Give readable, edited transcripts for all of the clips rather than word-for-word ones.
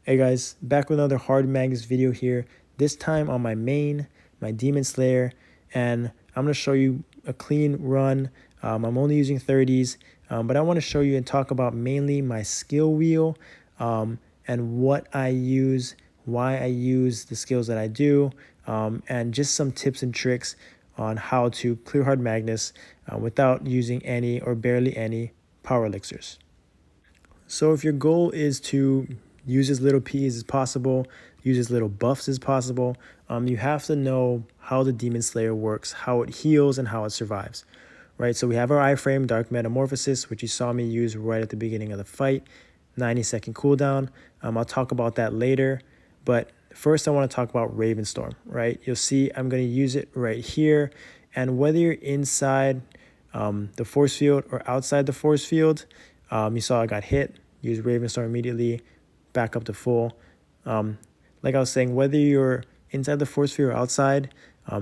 Hey guys, back with another Hard Magnus video here, this time on my main, my Demon Slayer, and I'm going to show you a clean run. I'm only using 30s, but I want to show you and talk about mainly my skill wheel and what I use, why I use the skills that I do, and just some tips and tricks on how to clear Hard Magnus without using any or barely any power elixirs. So if your goal is to use as little Ps as possible, use as little buffs as possible, you have to know how the Demon Slayer works, how it heals, and how it survives, right? So we have our iFrame Dark Metamorphosis, which you saw me use right at the beginning of the fight, 90-second cooldown. I'll talk about that later, but first I want to talk about Ravenstorm, right? You'll see I'm going to use it right here, and whether you're inside the force field or outside the force field, you saw I got hit, use Ravenstorm immediately, back up to full. Like I was saying, whether you're inside the force field or outside,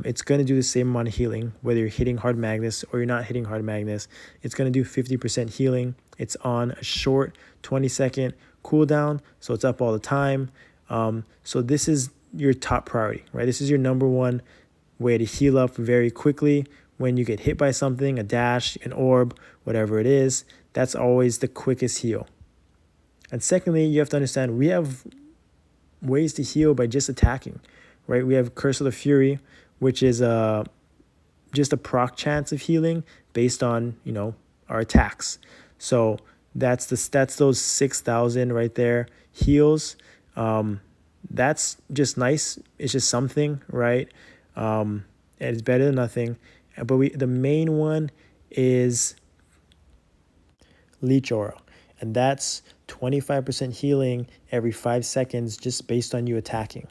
it's going to do the same amount of healing. Whether you're hitting Hard Magnus or you're not hitting Hard Magnus, it's going to do 50% healing. It's on a short 20-second cooldown, so it's up all the time. So this is your top priority, right? This is your number one way to heal up very quickly when you get hit by something, a dash, an orb, whatever it is. That's always the quickest heal. And secondly, you have to understand we have ways to heal by just attacking, right? We have Curse of the Fury, which is just a proc chance of healing based on, our attacks. So that's those 6,000 right there heals. That's just nice. It's just something, right? And it's better than nothing. But the main one is Leech Aura, and that's 25% healing every 5 seconds just based on you attacking,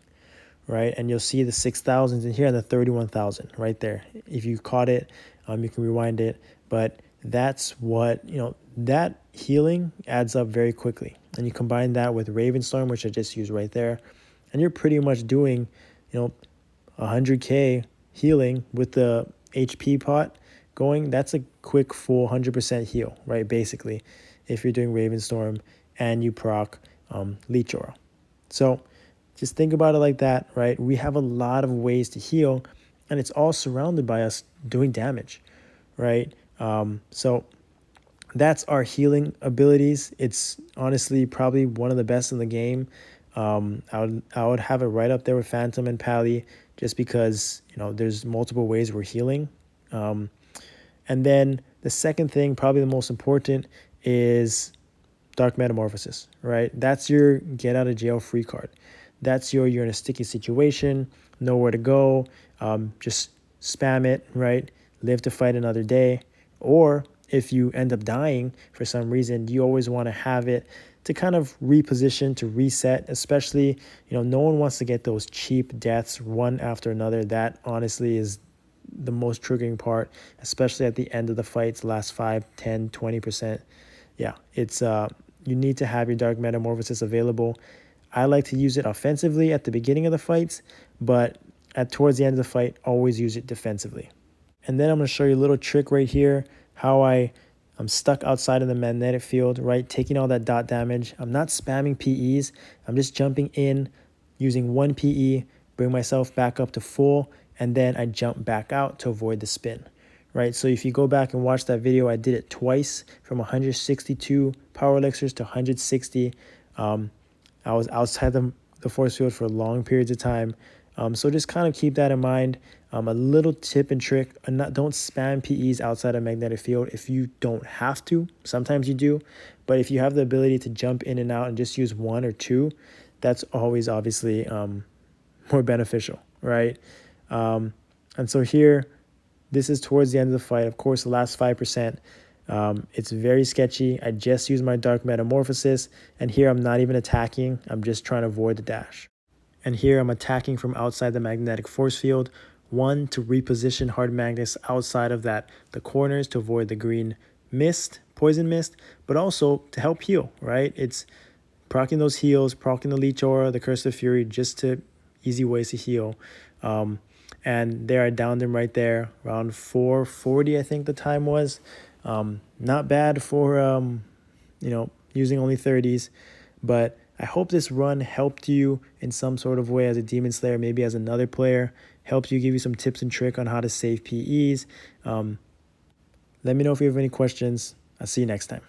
right? And you'll see the 6,000s in here and the 31,000 right there. If you caught it, you can rewind it, but that's what, that healing adds up very quickly. And you combine that with Ravenstorm, which I just used right there, and you're pretty much doing, 100k healing with the HP pot going. That's a quick full 100% heal, right? Basically, if you're doing Ravenstorm and you proc Leech Aura. So just think about it like that, right? We have a lot of ways to heal, and it's all surrounded by us doing damage, right? So that's our healing abilities. It's honestly probably one of the best in the game. I would have it right up there with Phantom and Pally, just because there's multiple ways we're healing. And then the second thing, probably the most important, is Dark Metamorphosis, right? That's your get out of jail free card. That's you're in a sticky situation, nowhere to go, just spam it, right? Live to fight another day. Or if you end up dying for some reason, you always want to have it to kind of reposition, to reset, especially, no one wants to get those cheap deaths one after another. That honestly is the most triggering part, especially at the end of the fights, last 5, 10, 20%. Yeah, it's you need to have your Dark Metamorphosis available. I like to use it offensively at the beginning of the fights, but towards the end of the fight, always use it defensively. And then I'm going to show you a little trick right here, how I'm stuck outside of the magnetic field, right? Taking all that dot damage. I'm not spamming PEs. I'm just jumping in, using 1 PE, bring myself back up to full, and then I jump back out to avoid the spin, right? So if you go back and watch that video, I did it twice, from 162 power elixirs to 160. I was outside the force field for long periods of time. So just kind of keep that in mind. A little tip and trick, don't spam PEs outside of magnetic field if you don't have to. Sometimes you do, but if you have the ability to jump in and out and just use 1 or 2, that's always obviously more beneficial, right? And so here, this is towards the end of the fight. Of course, the last 5%, it's very sketchy. I just used my Dark Metamorphosis, and here I'm not even attacking. I'm just trying to avoid the dash. And here I'm attacking from outside the magnetic force field. 1, to reposition Hard Magnus outside of the corners to avoid the green mist, poison mist, but also to help heal, right? It's proccing those heals, proccing the Leech Aura, the Curse of Fury, just to easy ways to heal. And there I downed him right there, around 440, I think the time was. Not bad for, using only 30s, but I hope this run helped you in some sort of way as a Demon Slayer, maybe as another player, helped you, give you some tips and trick on how to save PEs. Let me know if you have any questions. I'll see you next time.